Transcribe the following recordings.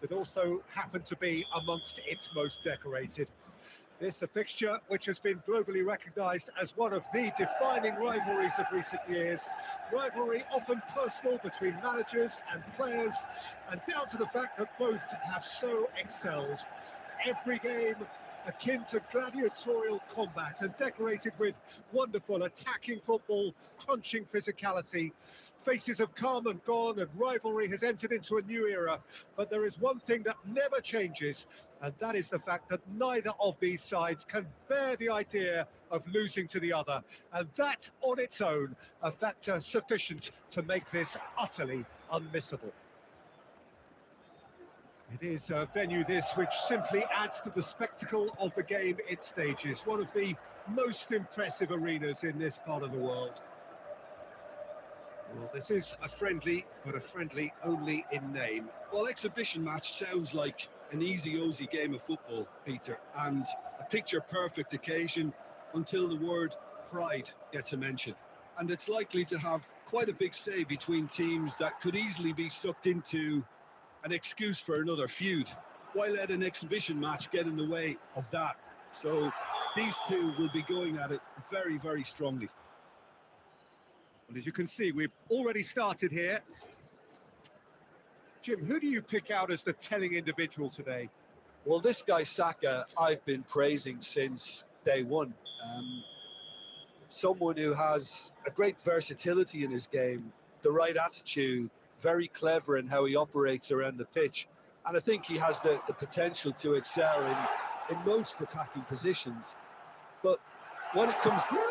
that also happen to be amongst its most decorated. This a fixture which has been globally recognised as one of the defining rivalries of recent years. Rivalry often personal between managers and players, and down to the fact that both have so excelled. Every game akin to gladiatorial combat and decorated with wonderful attacking football, crunching physicality. Faces have come and gone and rivalry has entered into a new era, but there is one thing that never changes, and that is the fact that neither of these sides can bear the idea of losing to the other, and that on its own a factor sufficient to make this utterly unmissable. It is a venue this which simply adds to the spectacle of the game it stages, one of the most impressive arenas in this part of the world. Well, this is a friendly, but a friendly only in name. Well, exhibition match sounds like an easy-ozy game of football, Peter, and a picture-perfect occasion until the word pride gets a mention. And it's likely to have quite a big say between teams that could easily be sucked into an excuse for another feud. Why let an exhibition match get in the way of that? So these two will be going at it very, very strongly. Well, as you can see, we've already started here. Jim, who do you pick out as the telling individual today? Well, this guy Saka, I've been praising since day one. Someone who has a great versatility in his game, the right attitude, very clever in how he operates around the pitch. And I think he has the potential to excel in most attacking positions. But when it comes to... Bruno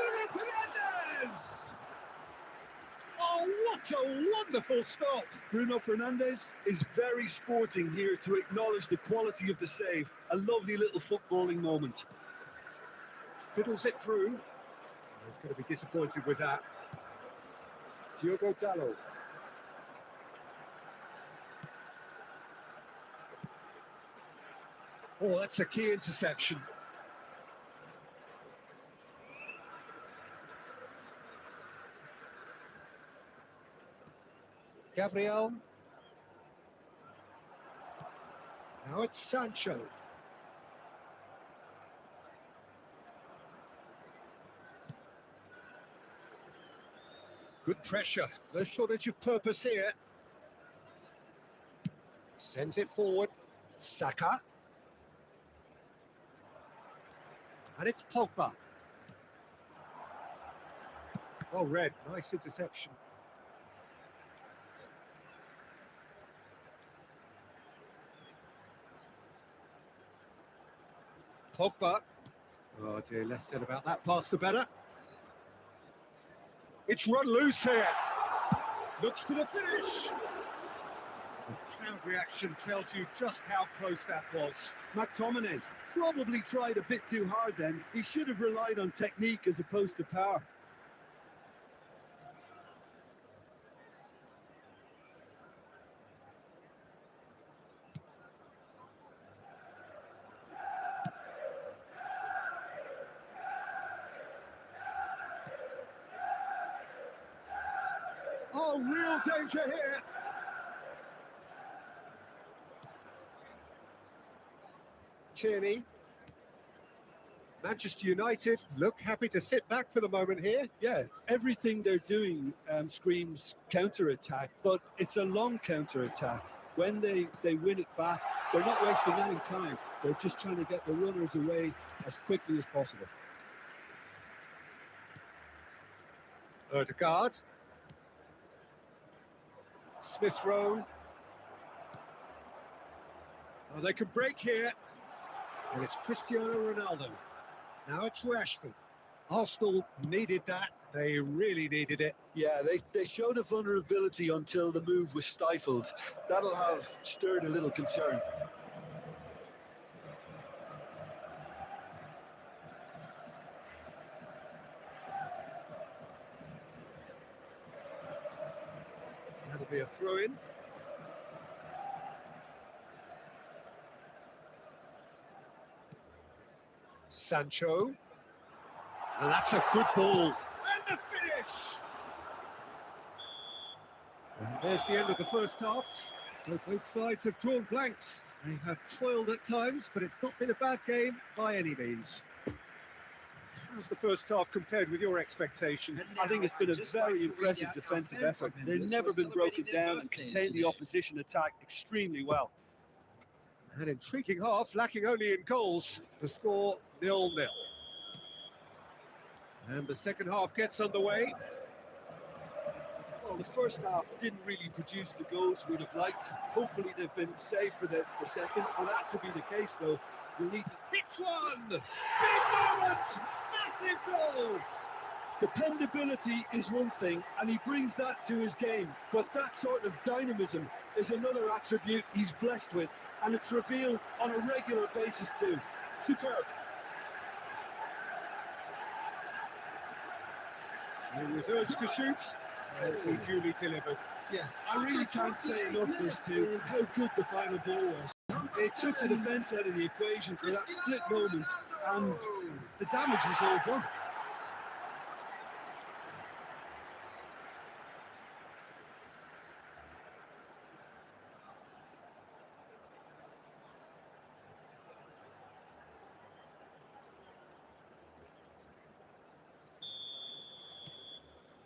Fernandes! Oh, what a wonderful stop! Bruno Fernandes is very sporting here to acknowledge the quality of the save. A lovely little footballing moment. Fiddles it through. He's going to be disappointed with that. Diogo Dalot. Oh, that's a key interception. Gabriel. Now it's Sancho. Good pressure, no shortage of purpose here. Sends it forward. Saka. And it's Pogba. Well read, nice interception. Pogba. Oh dear, less said about that pass the better. It's run loose here. Looks to the finish. The crowd reaction tells you just how close that was. McTominay probably tried a bit too hard then. He should have relied on technique as opposed to power. Oh, real danger here. Tierney. Manchester United look happy to sit back for the moment here. Yeah, everything they're doing screams counter-attack, but it's a long counter-attack. When they win it back, they're not wasting any time. They're just trying to get the runners away as quickly as possible. Odegaard. Smith Rowe. Oh, they could break here. And it's Cristiano Ronaldo. Now it's Rashford. Arsenal needed that. They really needed it. Yeah, they showed a vulnerability until the move was stifled. That'll have stirred a little concern. That'll be a throw-in. Sancho. And that's a good ball. And the finish! And there's the end of the first half. So both sides have drawn blanks. They have toiled at times, but it's not been a bad game by any means. How's the first half compared with your expectation? I think it's been a very impressive defensive effort. They've never been broken down and contained the opposition attack extremely well. An intriguing half, lacking only in goals. The score 0-0. And the second half gets underway. Well, the first half didn't really produce the goals we'd have liked. Hopefully they've been saved for the second. For that to be the case, though, we'll need to... Hits one! Big moment! Massive goal! Dependability is one thing, and he brings that to his game. But that sort of dynamism is another attribute he's blessed with, and it's revealed on a regular basis too. Superb. He was urged to shoot, and he duly delivered. Yeah, I really can't say enough as to how good the final ball was. It took the defence out of the equation for that split moment, and the damage was all done.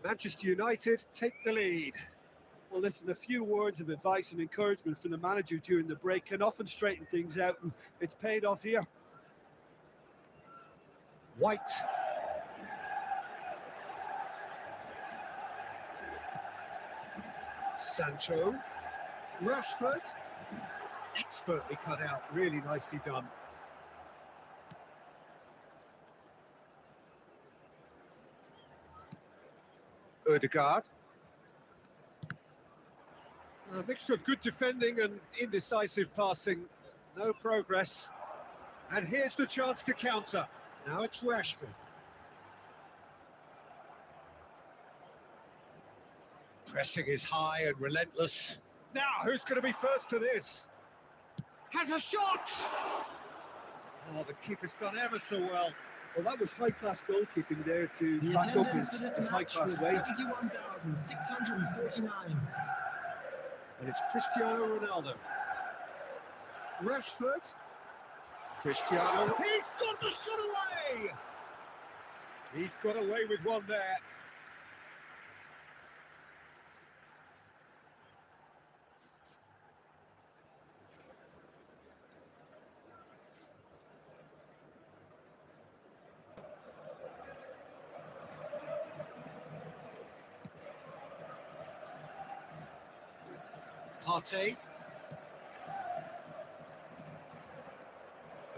Manchester United take the lead. Well, listen, a few words of advice and encouragement from the manager during the break can often straighten things out, and it's paid off here. White. Sancho. Rashford. Expertly cut out, really nicely done. Odegaard. A mixture of good defending and indecisive passing. No progress. And here's the chance to counter. Now it's Rashford. Pressing is high and relentless. Now, who's going to be first to this? Has a shot! Oh, the keeper's done ever so well. Well, that was high-class goalkeeping there to back up his high-class wage. 71,649. And it's Cristiano Ronaldo. Rashford. Cristiano. He's got the shot away! He's got away with one there. Partey.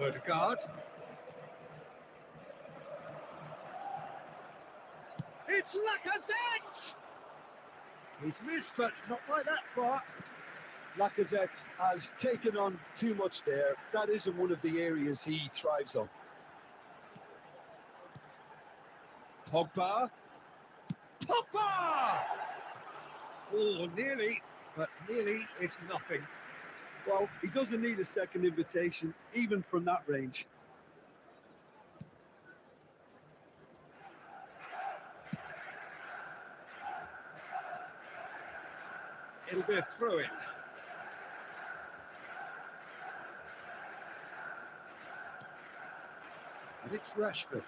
Odegaard. It's Lacazette! He's missed, but not by that far. Lacazette has taken on too much there. That isn't one of the areas he thrives on. Pogba. Pogba! Oh, nearly, but nearly is nothing. Well, he doesn't need a second invitation, even from that range. It'll be a throw-in. And it's Rashford.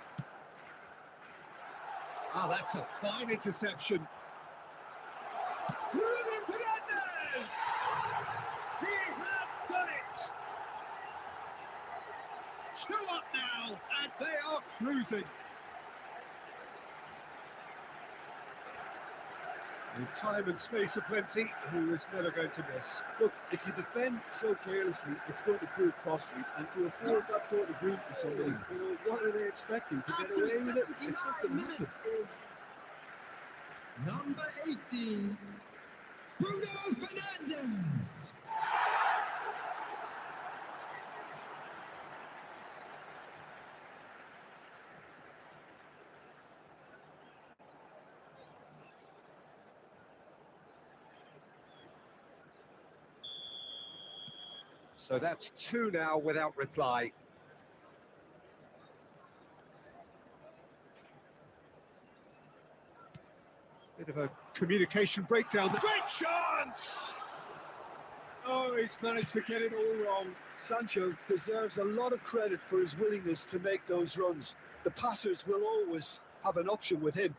Ah, that's a fine interception. Bruno Fernandes! He has done it! 2 up now, and they are cruising. With time and space aplenty, he was never going to miss. Look, if you defend so carelessly, it's going to prove costly. And to afford that sort of room to somebody, what are they expecting? To get away with it? It's not going to happen. Number 18, Bruno Fernandes. So that's 2 now without reply. Bit of a communication breakdown. Great chance! Oh, he's managed to get it all wrong. Sancho deserves a lot of credit for his willingness to make those runs. The passers will always have an option with him.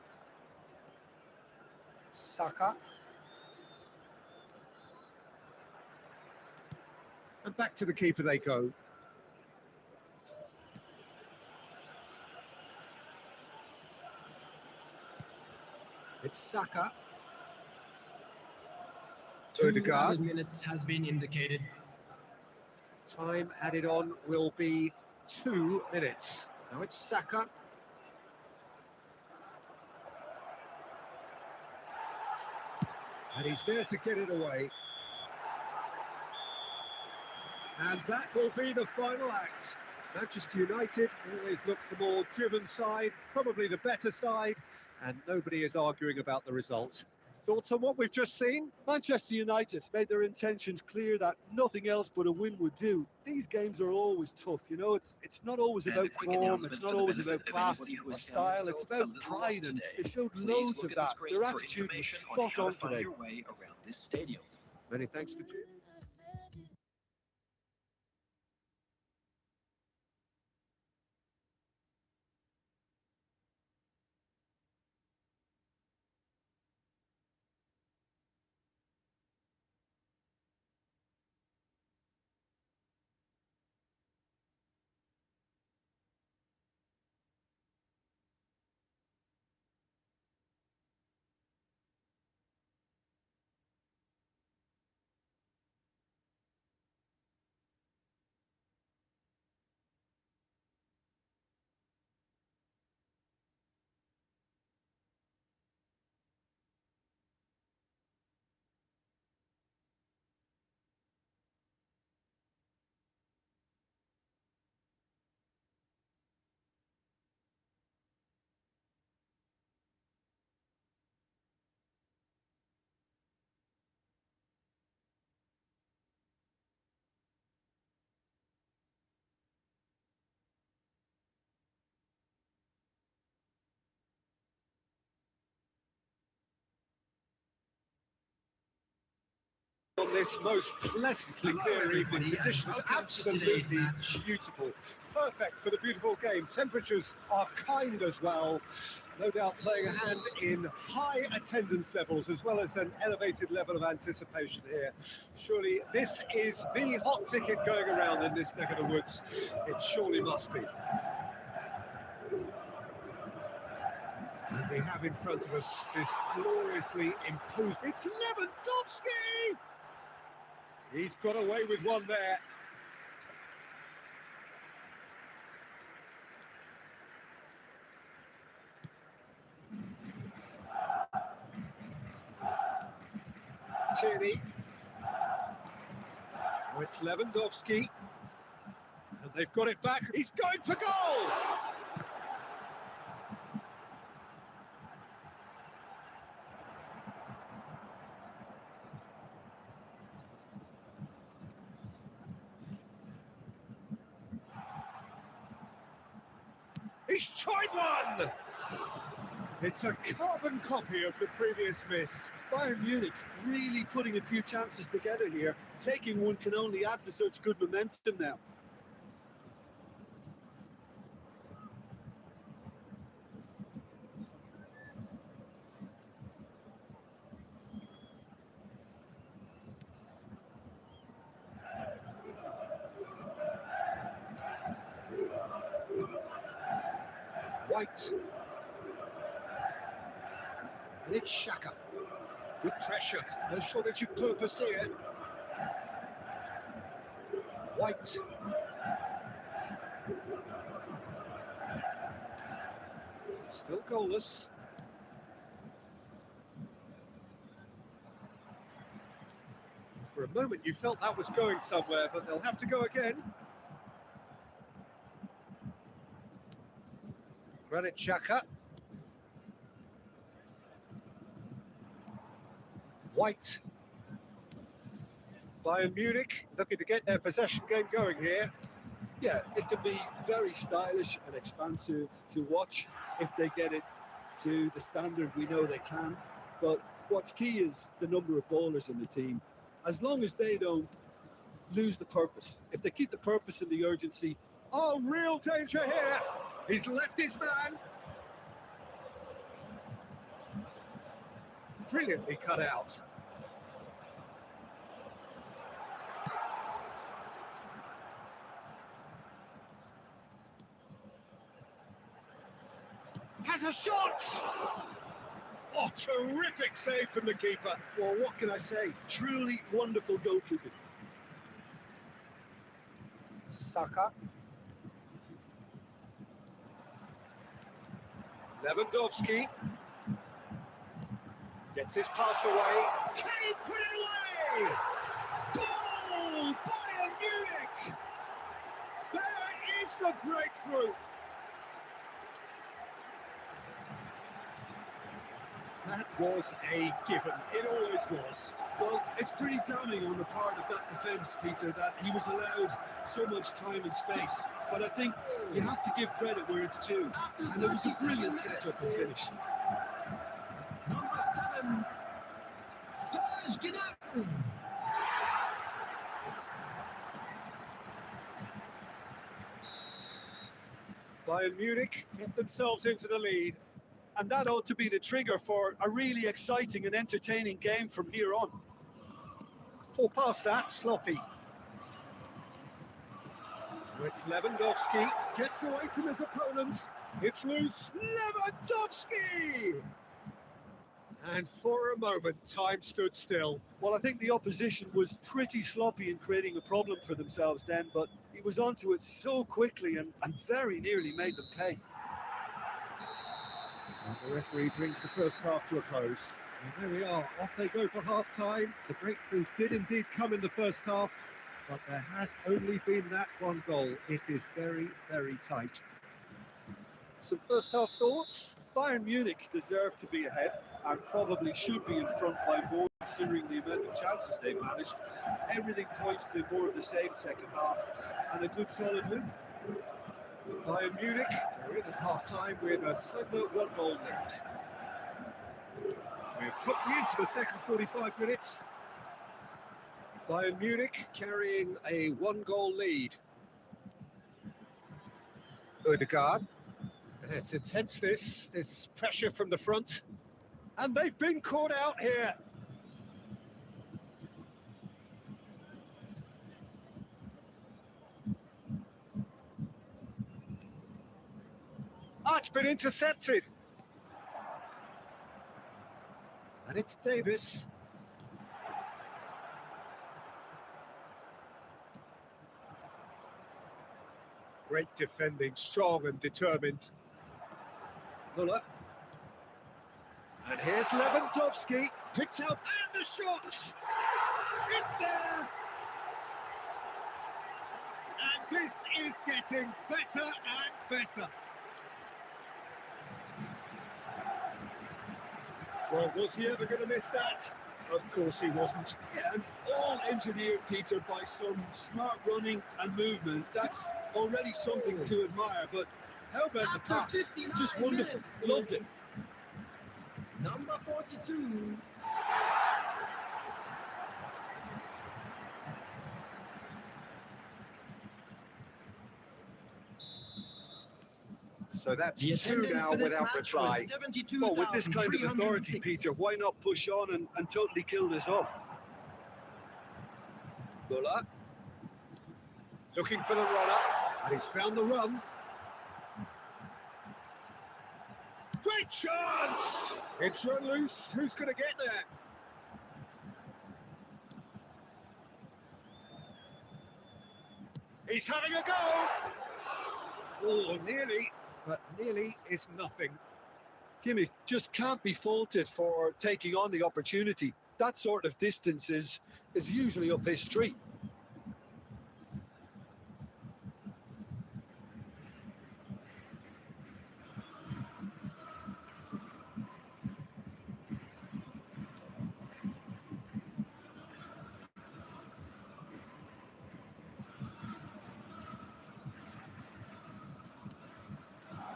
Saka. And back to the keeper they go. It's Saka. 2 Odegaard. added minutes has been indicated. Time added on will be 2 minutes. Now it's Saka. And he's there to get it away. And that will be the final act. Manchester United always look the more driven side, probably the better side, and nobody is arguing about the result. Thoughts on what we've just seen? Manchester United made their intentions clear that nothing else but a win would do. These games are always tough, you know, it's not always about form, it's not always about class or style, it's about pride, and they showed loads of that. Their attitude was spot on today. Many thanks to on this most pleasantly clear evening. Conditions absolutely beautiful. Perfect for the beautiful game. Temperatures are kind as well. No doubt playing a hand in high attendance levels as well as an elevated level of anticipation here. Surely this is the hot ticket going around in this neck of the woods. It surely must be. And we have in front of us this gloriously imposed... It's Lewandowski! He's got away with one there. Tierney. Oh, it's Lewandowski. And they've got it back. He's going for goal! He's tried one! It's a carbon copy of the previous miss. Bayern Munich really putting a few chances together here. Taking one can only add to such good momentum now. White. And it's Xhaka. Good pressure. No shortage of purpose here. White. Still goalless. For a moment you felt that was going somewhere, but they'll have to go again. Granit Xhaka. White. Bayern Munich looking to get their possession game going here. Yeah, it could be very stylish and expansive to watch if they get it to the standard we know they can. But what's key is the number of ballers in the team. as long as they don't lose the purpose. If they keep the purpose and the urgency. Oh, real danger here. He's left his man. Brilliantly cut out. Has a shot! Oh, terrific save from the keeper. Well, what can I say? Truly wonderful goalkeeping. Saka. Lewandowski. Gets his pass away. Can he put it away? Goal! Bayern Munich! There is the breakthrough. That was a given. It always was. Well, it's pretty damning on the part of that defence, Peter, that he was allowed so much time and space. But I think you have to give credit where it's due. And it was a brilliant setup and finish. Number 7. Spurs get out. Bayern Munich get themselves into the lead. And that ought to be the trigger for a really exciting and entertaining game from here on. Pull past that, sloppy. It's Lewandowski, gets away from his opponents. It's loose, Lewandowski! And for a moment, time stood still. Well, I think the opposition was pretty sloppy in creating a problem for themselves then, but he was onto it so quickly and very nearly made them pay. And the referee brings the first half to a close. And there we are, off they go for half-time. The breakthrough did indeed come in the first half, but there has only been that one goal. It is very, very tight. Some first half thoughts? Bayern Munich deserve to be ahead and probably should be in front by more, considering the amount of chances they've managed. Everything points to more of the same second half and a good solid win. Bayern Munich, they're in at half-time with a slender one-goal lead. We're promptly into the second 45 minutes. Bayern Munich carrying a one-goal lead. Odegaard. It's intense, this pressure from the front. And they've been caught out here. It's been intercepted. And it's Davis. Great defending, strong and determined. Muller. And here's Lewandowski. Picked up and the shot. It's there. And this is getting better and better. Well, was he ever going to miss that? Of course he wasn't. Yeah, and all engineered, Peter, by some smart running and movement. That's already something to admire, but how about the pass? Just wonderful. Loved it. Number 42. So that's The 2 attendance now for this without match reply. was Well, with this kind of authority, 72,306. Peter, why not push on and totally kill this off? Muller. Looking for the runner. And he's found the run. Great chance! It's run loose. Who's going to get there? He's having a go! Oh, nearly, but nearly is nothing. Kimmich just can't be faulted for taking on the opportunity. That sort of distance is usually up his street.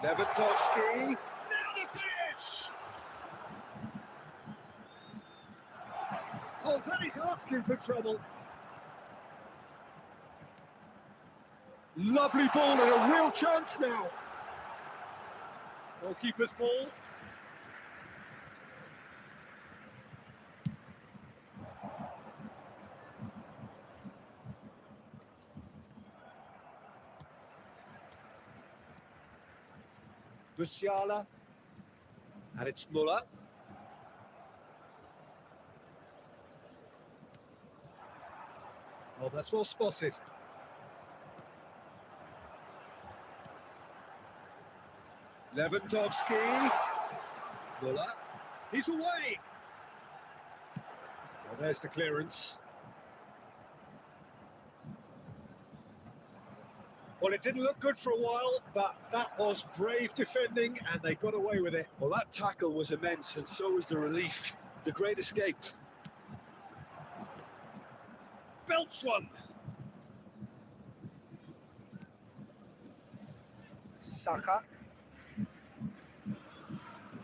Lewandowski. Now the finish! Oh, that is He's asking for trouble. Lovely ball and a real chance now. Goalkeeper's ball. Musiala. And it's Muller. Oh, that's well spotted. Lewandowski. Muller. He's away. Well, there's the clearance. Well, it didn't look good for a while, but that was brave defending, and they got away with it. Well, that tackle was immense, and so was the relief. The great escape. Belts one. Saka.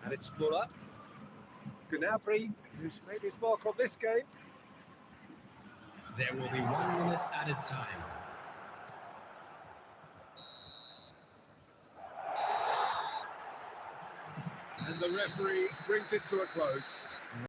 And it's Muller. Gnabry, who's made his mark on this game. There will be 1 minute added time. And the referee brings it to a close.